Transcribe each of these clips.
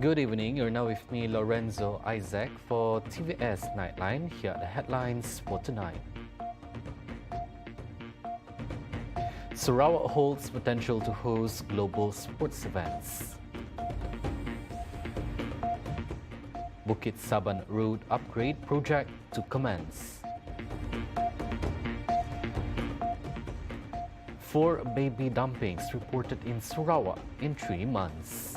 Good evening. You're now with me, Lorenzo Isaac, for TVS Nightline. Here are the headlines for tonight. Sarawak holds potential to host global sports events. Bukit SABAN road upgrade project to commence. 4 baby dumpings reported in Sarawak in 3 months.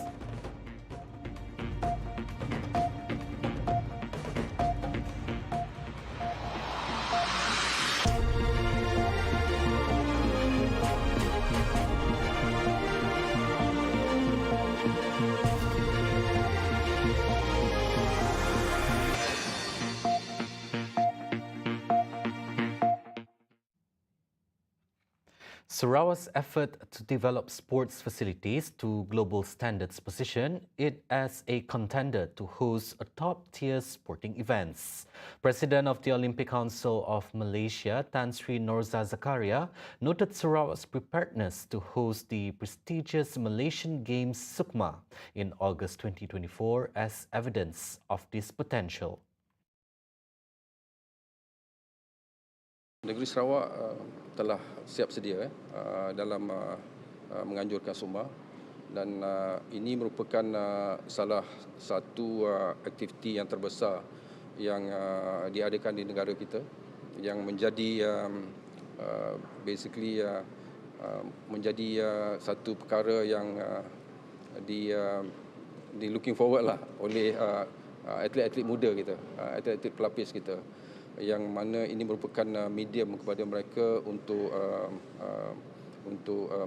Sarawak's effort to develop sports facilities to global standards position it as a contender to host a top-tier sporting events. President of the Olympic Council of Malaysia, Tan Sri Norza Zakaria, noted Sarawak's preparedness to host the prestigious Malaysian Games Sukma in August 2024 as evidence of this potential. Negeri Sarawak telah siap sedia dalam menganjurkan Sukma dan ini merupakan salah satu aktiviti yang terbesar yang diadakan di negara kita yang menjadi menjadi satu perkara yang di looking forward lah oleh atlet-atlet muda kita, atlet-atlet pelapis kita, yang mana ini merupakan medium kepada mereka untuk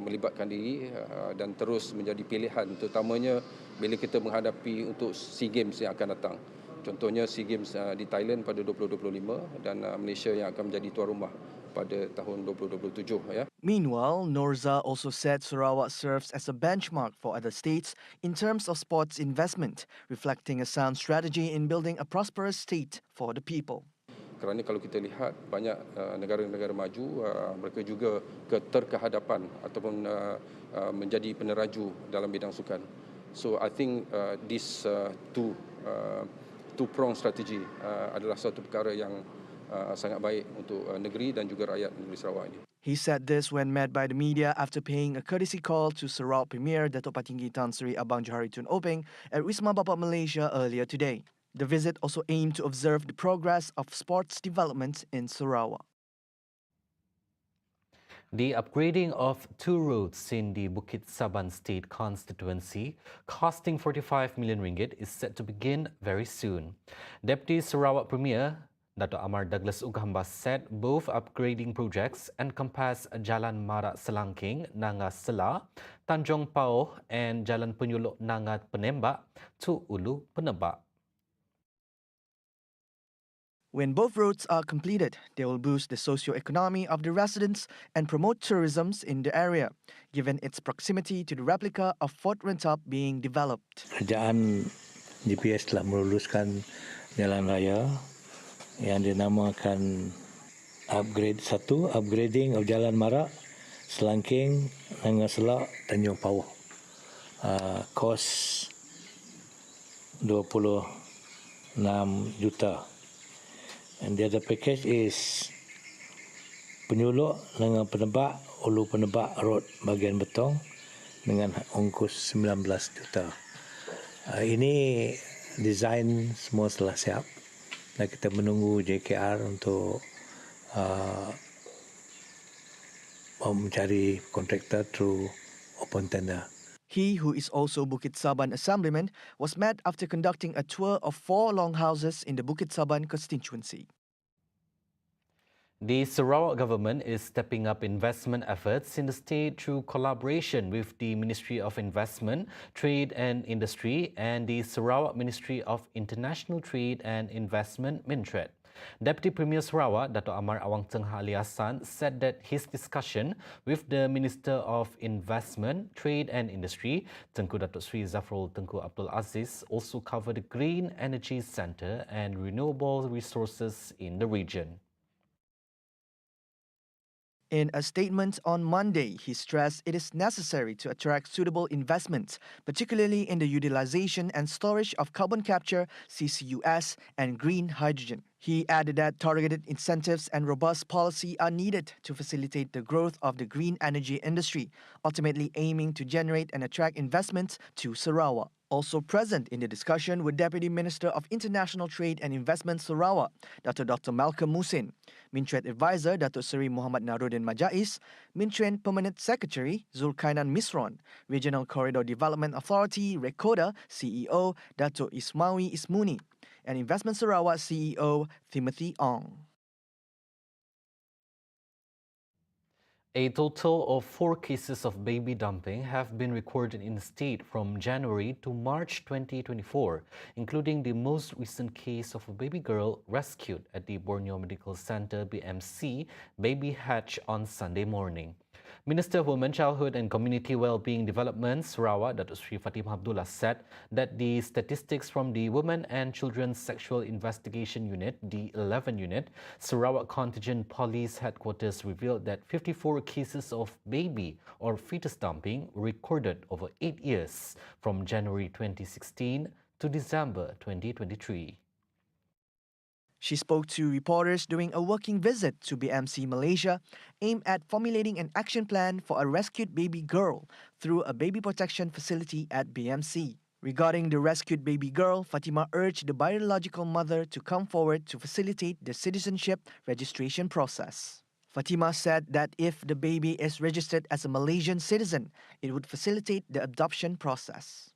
melibatkan diri dan terus menjadi pilihan, terutamanya bila kita menghadapi untuk SEA Games yang akan datang. Contohnya SEA Games di Thailand pada 2025 dan Malaysia yang akan menjadi tuan rumah pada tahun 2027. Ya. Meanwhile, Norza also said Sarawak serves as a benchmark for other states in terms of sports investment, reflecting a sound strategy in building a prosperous state for the people. Kerana kalau kita lihat banyak negara-negara maju, mereka juga keterkehadapan ataupun menjadi peneraju dalam bidang sukan. So I think this two-prong strategy adalah satu perkara yang sangat baik untuk negeri dan juga rakyat negeri Sarawak ini. He said this when met by the media after paying a courtesy call to Sarawak Premier Datuk Patinggi Tan Sri Abang Johari Tun Openg at Wisma Bapak Malaysia earlier today. The visit also aimed to observe the progress of sports development in Sarawak. The upgrading of 2 roads in the Bukit SABAN State constituency, costing 45 million ringgit, is set to begin very soon. Deputy Sarawak Premier Dato' Amar Douglas Ugahambas said both upgrading projects encompass Jalan Marak Selangking, Nangat Sela, Tanjong Pauh, and Jalan Penyuluk Nangat Penembak to Ulu Penebak. When both roads are completed, they will boost the socio-economy of the residents and promote tourism in the area, given its proximity to the replica of Fort Rentop being developed. Kerajaan DPS telah meluluskan jalan raya yang dinamakan upgrading of Jalan Marak, Selangking, Nangat Sela, Tanjong Pauh. Kos 26 juta. And the other package is Penyuluk dengan Penebak, Ulu Penebak Road bahagian Betong dengan ongkos 19 juta. Ini design semua telah siap dan kita menunggu JKR untuk mencari kontraktor through open tender. He, who is also Bukit SABAN Assemblyman, was met after conducting a tour of 4 longhouses in the Bukit SABAN constituency. The Sarawak government is stepping up investment efforts in the state through collaboration with the Ministry of Investment, Trade and Industry and the Sarawak Ministry of International Trade and Investment, Mintred. Deputy Premier Sarawak, Dato' Amar Awang Tengah Ali Hassan, said that his discussion with the Minister of Investment, Trade and Industry, Tengku Datuk Sri Zafrul Tengku Abdul Aziz, also covered the Green Energy Centre and renewable resources in the region. In a statement on Monday, he stressed it is necessary to attract suitable investments, particularly in the utilization and storage of carbon capture, CCUS, and green hydrogen. He added that targeted incentives and robust policy are needed to facilitate the growth of the green energy industry, ultimately aiming to generate and attract investments to Sarawak. Also present in the discussion were Deputy Minister of International Trade and Investment Sarawak, Dr. Malcolm Musin, Mintrade Advisor Datuk Seri Muhammad Naruddin Majais, Mintrade Permanent Secretary Zulkainan Misron, Regional Corridor Development Authority Rekoda CEO Datuk Ismawi Ismuni, and Investment Sarawak CEO Timothy Ong. A total of 4 cases of baby dumping have been recorded in the state from January to March 2024, including the most recent case of a baby girl rescued at the Borneo Medical Centre BMC Baby Hatch on Sunday morning. Minister of Women, Childhood and Community Wellbeing Development, Sarawak, Datuk Sri Fatimah Abdullah said that the statistics from the Women and Children's Sexual Investigation Unit, the 11 Unit, Sarawak Contingent Police Headquarters revealed that 54 cases of baby or fetus dumping were recorded over 8 years, from January 2016 to December 2023. She spoke to reporters during a working visit to BMC Malaysia, aimed at formulating an action plan for a rescued baby girl through a baby protection facility at BMC. Regarding the rescued baby girl, Fatima urged the biological mother to come forward to facilitate the citizenship registration process. Fatima said that if the baby is registered as a Malaysian citizen, it would facilitate the adoption process.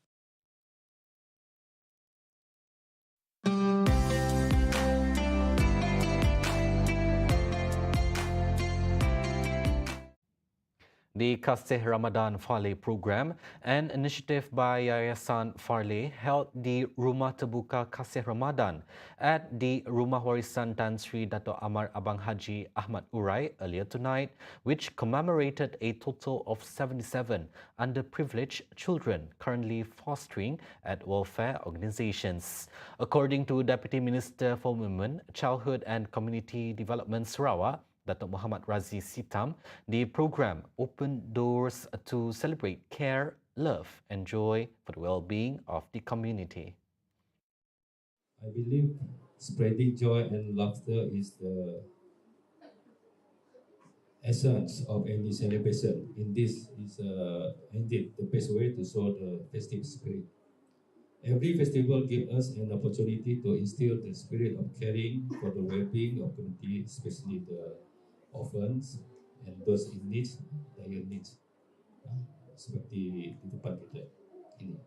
The Kasih Ramadan Farley program, an initiative by Yayasan Farley, held the Rumah Terbuka Kasih Ramadan at the Rumah Warisan Tan Sri Dato' Amar Abang Haji Ahmad Urai earlier tonight, which commemorated a total of 77 underprivileged children currently fostering at welfare organizations. According to Deputy Minister for Women, Childhood and Community Development Sarawak, Datuk Muhammad Razi Sitam, the program opened doors to celebrate care, love and joy for the well-being of the community. I believe spreading joy and laughter is the essence of any celebration. In this is indeed the best way to show the festive spirit. Every festival gives us an opportunity to instill the spirit of caring for the well-being of community, especially the orphans and those in need, dire needs, seperti di depan kita ini.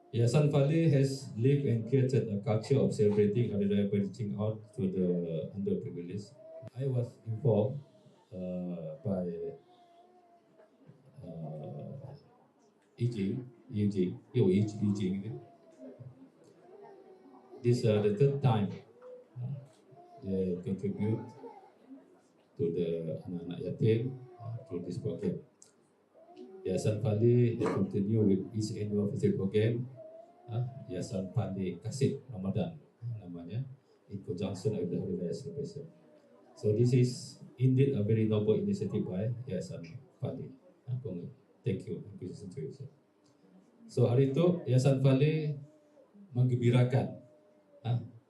Yayasan Farley has lived and created a culture of celebrating Hari Raya by reaching out to the underprivileged. I was informed by Eugene. This is the third time they contribute to the anak-anak yatim through this program. Yayasan Farley has continued with its annual festival program, Yayasan Farley Kasih Ramadan namanya, in conjunction with the Hari Raya celebration. So this is indeed a very noble initiative by Yayasan Farley. Thank you. So hari itu Yayasan Farley menggembirakan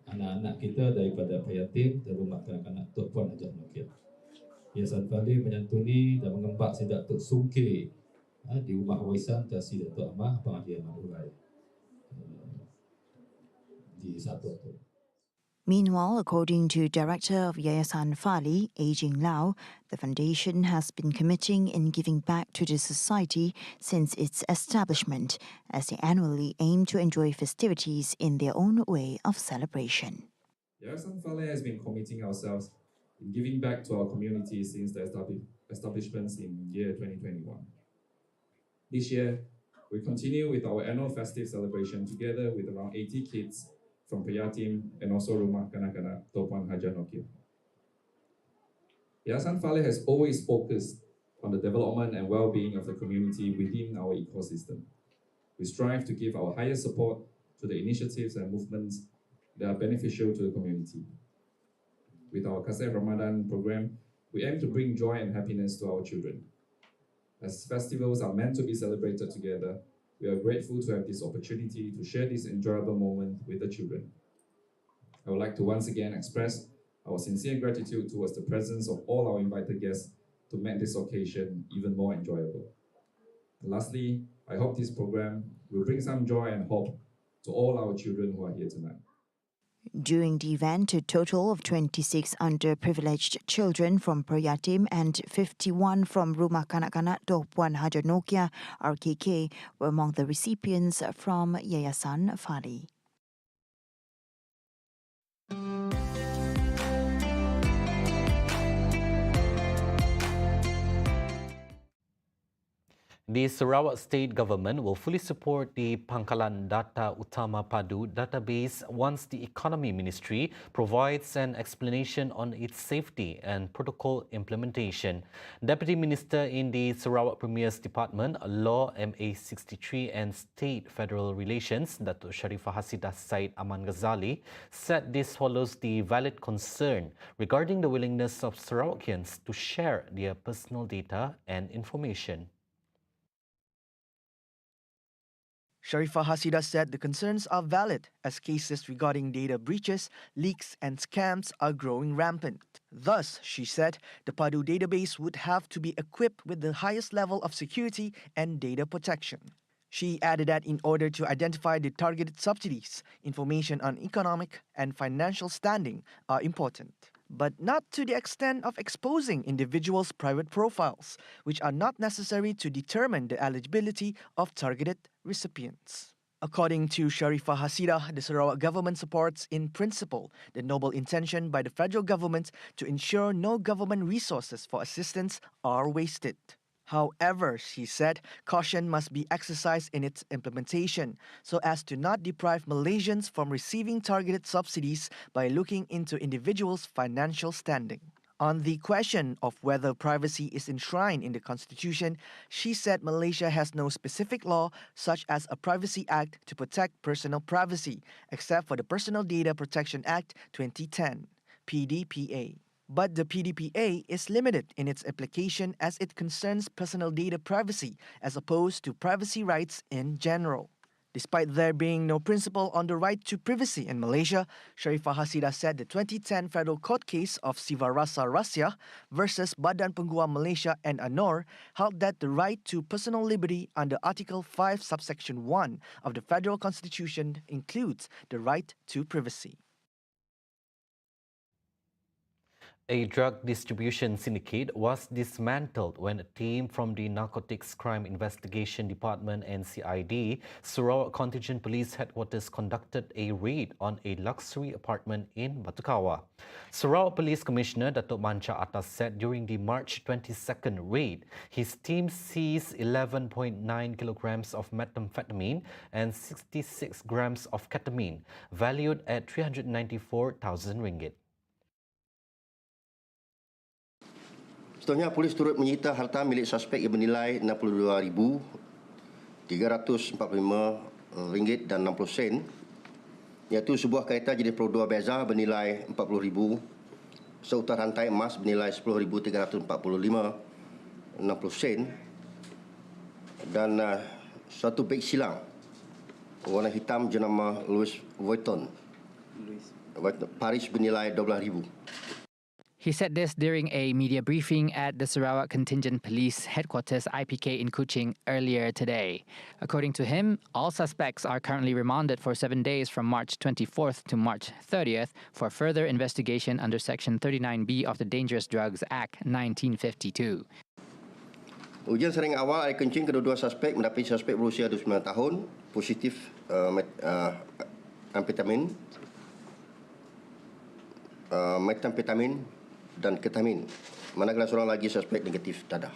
anak-anak kita daripada yatim dan rumah kanak-kanak Tok Puan Hajah Nokia. Yayasan Farley menyantuni dan mengembak si Datuk Sungkir di rumah warisan Tan Sri Dato' Amar Abang Haji Ahmad Urai di 1 Oktober. Meanwhile, according to Director of Yayasan Farley, Aging Lau, the foundation has been committing in giving back to the society since its establishment, as they annually aim to enjoy festivities in their own way of celebration. Yayasan Farley has been committing ourselves in giving back to our community since the establishments in year 2021. This year, we continue with our annual festive celebration together with around 80 kids from Peyatim and also Rumah Kanak-Kanak Tok Puan Hajah Nokia. Yayasan Farley has always focused on the development and well-being of the community within our ecosystem. We strive to give our highest support to the initiatives and movements that are beneficial to the community. With our Kasih Ramadan program, We aim to bring joy and happiness to our children. As festivals are meant to be celebrated together, we are grateful to have this opportunity to share this enjoyable moment with the children. I would like to once again express our sincere gratitude towards the presence of all our invited guests to make this occasion even more enjoyable. And lastly, I hope this program will bring some joy and hope to all our children who are here tonight. During the event, a total of 26 underprivileged children from Peryatim and 51 from Rumah Kanak-Kanak Puan Hajar Nokia RKK were among the recipients from Yayasan Fali. The Sarawak State Government will fully support the Panggalan Data Utama Padu database once the Economy Ministry provides an explanation on its safety and protocol implementation. Deputy Minister in the Sarawak Premier's Department, Law MA63 and State Federal Relations, Datuk Sharifah Hasidah Said Aman Ghazali, said this follows the valid concern regarding the willingness of Sarawakians to share their personal data and information. Sharifah Hasidah said the concerns are valid as cases regarding data breaches, leaks and scams are growing rampant. Thus, she said, the PADU database would have to be equipped with the highest level of security and data protection. She added that in order to identify the targeted subsidies, information on economic and financial standing are important, but not to the extent of exposing individuals' private profiles, which are not necessary to determine the eligibility of targeted recipients. According to Sharifah Hasidah, the Sarawak government supports in principle the noble intention by the federal government to ensure no government resources for assistance are wasted. However, she said, caution must be exercised in its implementation so as to not deprive Malaysians from receiving targeted subsidies by looking into individuals' financial standing. On the question of whether privacy is enshrined in the Constitution, she said Malaysia has no specific law such as a Privacy Act to protect personal privacy, except for the Personal Data Protection Act 2010, PDPA. But the PDPA is limited in its application as it concerns personal data privacy as opposed to privacy rights in general. Despite there being no principle on the right to privacy in Malaysia, Sharifah Hasidah said the 2010 federal court case of Siva Rasa Rasya versus Badan Pengguam Malaysia and ANOR held that the right to personal liberty under Article 5 subsection 1 of the Federal Constitution includes the right to privacy. A drug distribution syndicate was dismantled when a team from the Narcotics Crime Investigation Department NCID, Sarawak Contingent Police Headquarters conducted a raid on a luxury apartment in Batu-Kawa. Sarawak Police Commissioner Datuk Mancha Atas said during the March 22nd raid, his team seized 11.9 kilograms of methamphetamine and 66 grams of ketamine, valued at 394,000 ringgit. Seterusnya, polis turut menyita harta milik suspek yang bernilai RM62,345.60, iaitu sebuah kereta jenis Pro 2 Beza bernilai RM40,000, seutas rantai emas bernilai RM10,345.60 dan satu beg silang warna hitam jenama Louis Vuitton Paris bernilai RM12,000. He said this during a media briefing at the Sarawak Contingent Police Headquarters IPK in Kuching earlier today. According to him, all suspects are currently remanded for 7 days from March 24th to March 30th for further investigation under Section 39B of the Dangerous Drugs Act 1952. Ujian saringan awal air kencing kedua-dua suspek mendapati suspek berusia 29 tahun, positif metamfetamin dan ketamin, manakala seorang lagi suspek negatif dadah.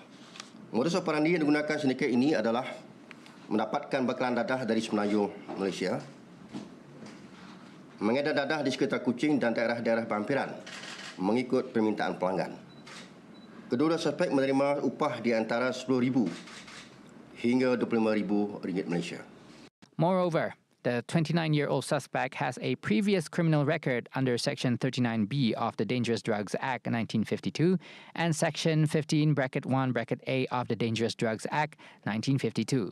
Modus operandi yang digunakan sindiket ini adalah mendapatkan bekalan dadah dari Semenanjung Malaysia, mengedar dadah di sekitar Kuching dan daerah-daerah berhampiran mengikut permintaan pelanggan. Kedua suspek menerima upah di antara RM10,000 hingga RM25,000 Malaysia. Moreover, The 29-year-old suspect has a previous criminal record under Section 39B of the Dangerous Drugs Act 1952 and Section 15(1)(a) of the Dangerous Drugs Act 1952.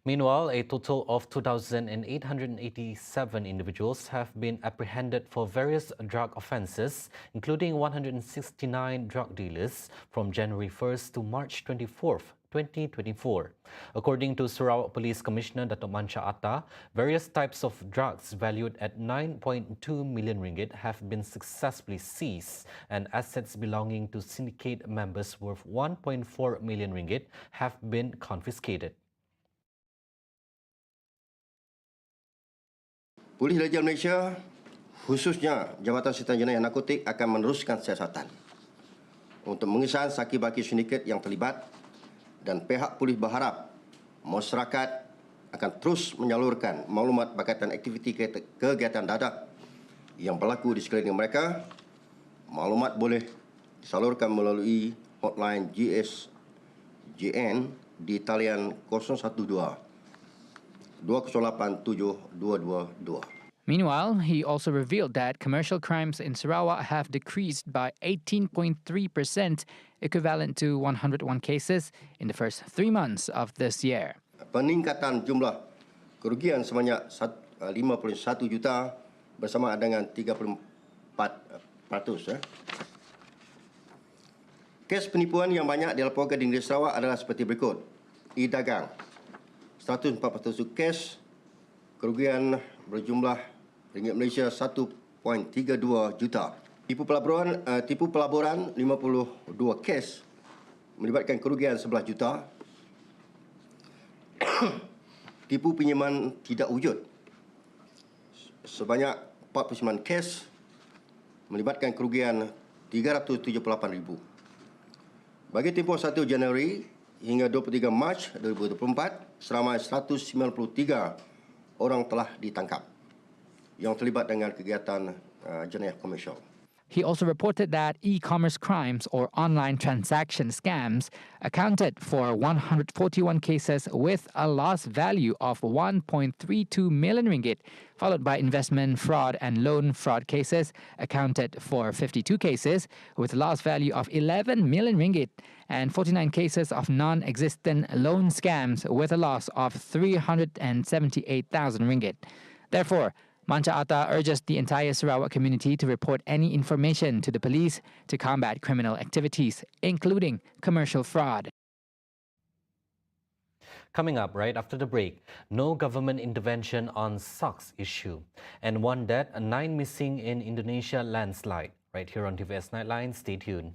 Meanwhile, a total of 2,887 individuals have been apprehended for various drug offences, including 169 drug dealers from January 1st to March 24th, 2024. According to Sarawak Police Commissioner Dato' Mancha Atta, various types of drugs valued at 9.2 million ringgit have been successfully seized, and assets belonging to syndicate members worth 1.4 million ringgit have been confiscated. Polis Raja Malaysia, khususnya Jabatan Siasatan Jenayah Narkotik akan meneruskan siasatan untuk mengesan saki-baki sindiket yang terlibat, dan pihak polis berharap masyarakat akan terus menyalurkan maklumat berkaitan aktiviti kegiatan dadah yang berlaku di sekeliling mereka. Maklumat boleh disalurkan melalui hotline GSJN di talian 012 208 7222. Meanwhile, he also revealed that commercial crimes in Sarawak have decreased by 18.3%, equivalent to 101 cases in the first 3 months of this year. Peningkatan jumlah kerugian sebanyak 51 juta bersama dengan 34%. Kes penipuan yang banyak dilaporkan di negeri Sarawak adalah seperti berikut. E-dagang 141 kes, kerugian berjumlah ringgit Malaysia 1.32 juta. Tipu pelaburan 52 kes melibatkan kerugian 11 juta. Tipu pinjaman tidak wujud sebanyak 49 kes melibatkan kerugian 378,000. Bagi tempoh 1 Januari hingga 23 Mac 2024, seramai 193 orang telah ditangkap yang terlibat dengan kegiatan jenayah komersial. He also reported that e-commerce crimes or online transaction scams accounted for 141 cases with a loss value of 1.32 million ringgit, followed by investment fraud and loan fraud cases accounted for 52 cases with a loss value of 11 million ringgit and 49 cases of non-existent loan scams with a loss of 378,000 ringgit. Therefore, Mancha Atta urges the entire Sarawak community to report any information to the police to combat criminal activities, including commercial fraud. Coming up right after the break, no government intervention on SARAWAK issue, and 1 dead and 9 missing in Indonesia landslide. Right here on TVS Nightline, stay tuned.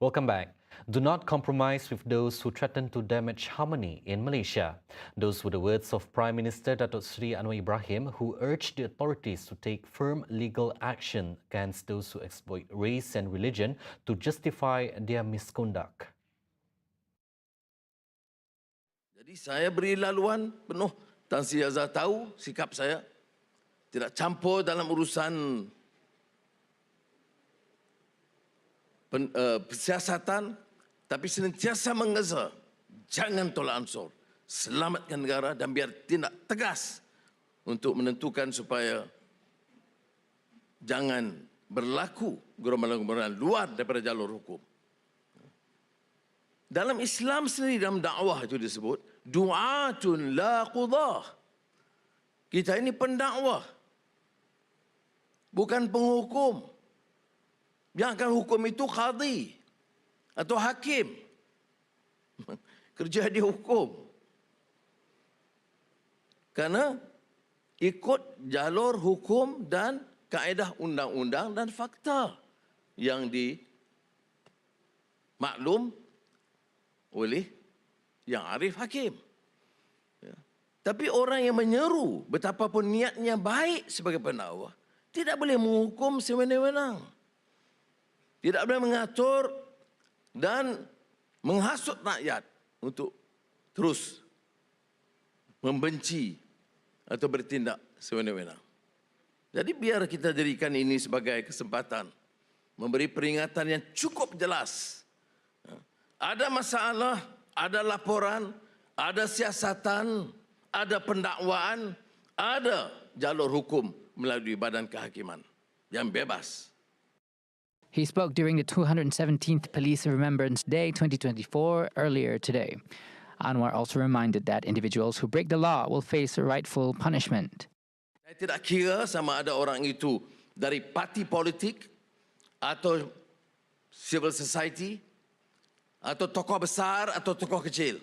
Welcome back. Do not compromise with those who threaten to damage harmony in Malaysia. Those were the words of Prime Minister Datuk Seri Anwar Ibrahim, who urged the authorities to take firm legal action against those who exploit race and religion to justify their misconduct. Jadi saya beri laluan penuh, Tan Sri Azhar tahu sikap saya, tidak campur dalam urusan siasatan, tapi senantiasa mengeza, jangan tolak ansur, selamatkan negara dan biar tindak tegas untuk menentukan supaya jangan berlaku gerombolan-gerombolan luar daripada jalur hukum. Dalam Islam sendiri, dalam dakwah itu disebut du'atun la qudah. Kita ini pendakwah, bukan penghukum. Yang akan hukum itu qadhi atau hakim. Kerja dia hukum. Karena ikut jalur hukum dan kaedah undang-undang dan fakta yang dimaklum oleh yang arif hakim. Ya. Tapi orang yang menyeru, betapapun niatnya baik sebagai pendakwah, tidak boleh menghukum sewenang-wenang. Tidak boleh mengatur dan menghasut rakyat untuk terus membenci atau bertindak sewenang-wenang. Jadi biar kita jadikan ini sebagai kesempatan memberi peringatan yang cukup jelas. Ada masalah, ada laporan, ada siasatan, ada pendakwaan, ada jalur hukum melalui Badan Kehakiman yang bebas. He spoke during the 217th Police Remembrance Day 2024 earlier today. Anwar also reminded that individuals who break the law will face rightful punishment. Saya tidak kira sama ada orang itu dari parti politik atau civil society atau tokoh besar atau tokoh kecil.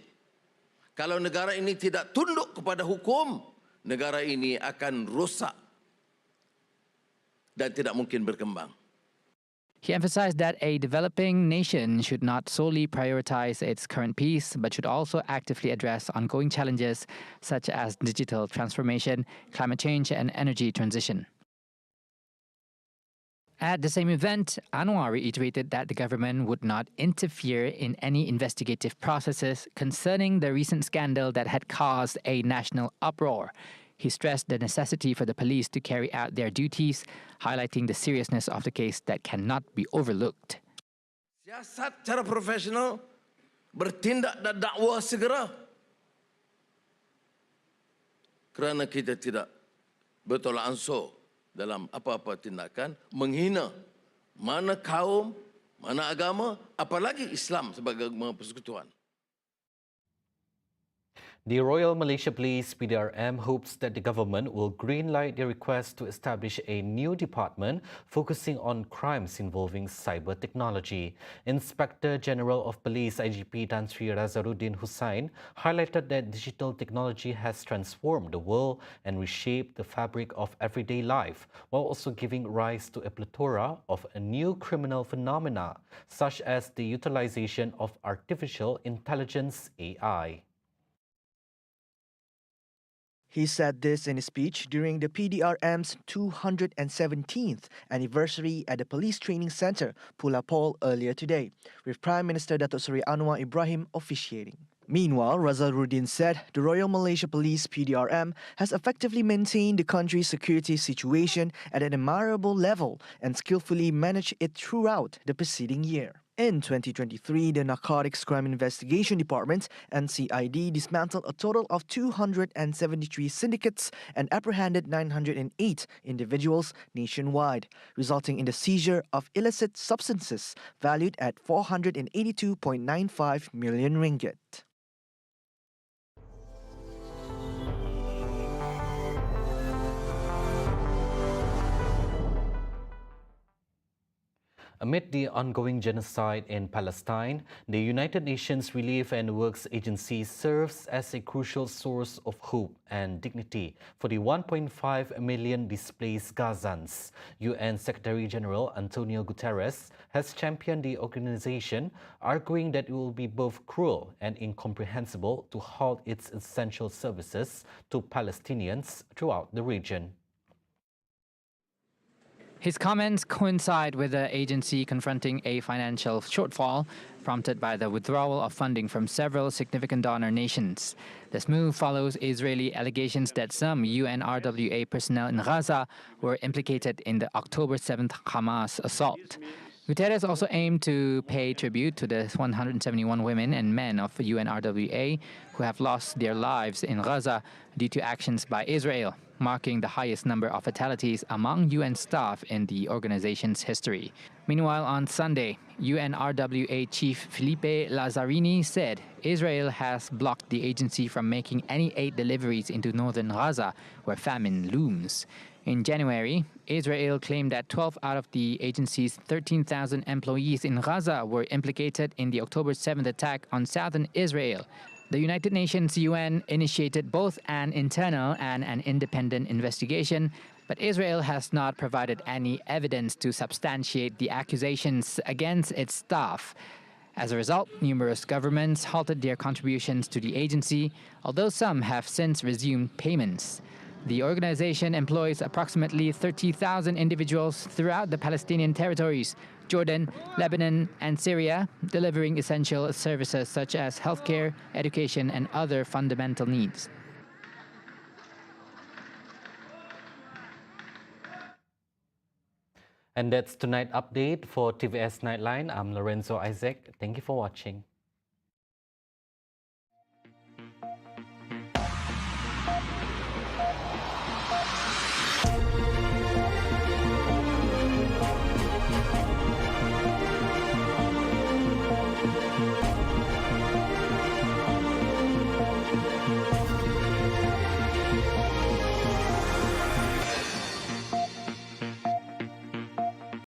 Kalau negara ini tidak tunduk kepada hukum, negara ini akan rusak dan tidak mungkin berkembang. He emphasized that a developing nation should not solely prioritize its current peace, but should also actively address ongoing challenges such as digital transformation, climate change, and energy transition. At the same event, Anwar reiterated that the government would not interfere in any investigative processes concerning the recent scandal that had caused a national uproar. He stressed the necessity for the police to carry out their duties, highlighting the seriousness of the case that cannot be overlooked. Siasat secara profesional, bertindak dan dakwa segera. Kerana kita tidak bertolak ansur dalam apa-apa tindakan menghina mana kaum, mana agama, apalagi Islam sebagai agama persekutuan. The Royal Malaysia Police PDRM hopes that the government will greenlight the request to establish a new department focusing on crimes involving cyber technology. Inspector General of Police IGP Tan Sri Razaruddin Hussain highlighted that digital technology has transformed the world and reshaped the fabric of everyday life, while also giving rise to a plethora of new criminal phenomena, such as the utilization of artificial intelligence AI. He said this in a speech during the PDRM's 217th anniversary at the Police Training Centre, Pulapol, earlier today, with Prime Minister Datuk Seri Anwar Ibrahim officiating. Meanwhile, Razaruddin said the Royal Malaysia Police PDRM has effectively maintained the country's security situation at an admirable level and skillfully managed it throughout the preceding year. In 2023, the Narcotics Crime Investigation Department, NCID, dismantled a total of 273 syndicates and apprehended 908 individuals nationwide, resulting in the seizure of illicit substances valued at 482.95 million ringgit. Amid the ongoing genocide in Palestine, the United Nations Relief and Works Agency serves as a crucial source of hope and dignity for the 1.5 million displaced Gazans. UN Secretary-General Antonio Guterres has championed the organization, arguing that it will be both cruel and incomprehensible to halt its essential services to Palestinians throughout the region. His comments coincide with the agency confronting a financial shortfall prompted by the withdrawal of funding from several significant donor nations. This move follows Israeli allegations that some UNRWA personnel in Gaza were implicated in the October 7th Hamas assault. Guterres also aimed to pay tribute to the 171 women and men of UNRWA who have lost their lives in Gaza due to actions by Israel. marking the highest number of fatalities among UN staff in the organization's history. Meanwhile, on Sunday, UNRWA Chief Felipe Lazzarini said Israel has blocked the agency from making any aid deliveries into northern Gaza, where famine looms. In January, Israel claimed that 12 out of the agency's 13,000 employees in Gaza were implicated in the October 7th attack on southern Israel. The United Nations UN initiated both an internal and an independent investigation, but Israel has not provided any evidence to substantiate the accusations against its staff. As a result, numerous governments halted their contributions to the agency, although some have since resumed payments. The organization employs approximately 30,000 individuals throughout the Palestinian territories, Jordan, Lebanon, and Syria, delivering essential services such as healthcare, education, and other fundamental needs. And that's tonight's update for TVS Nightline. I'm Lorenzo Isaac. Thank you for watching.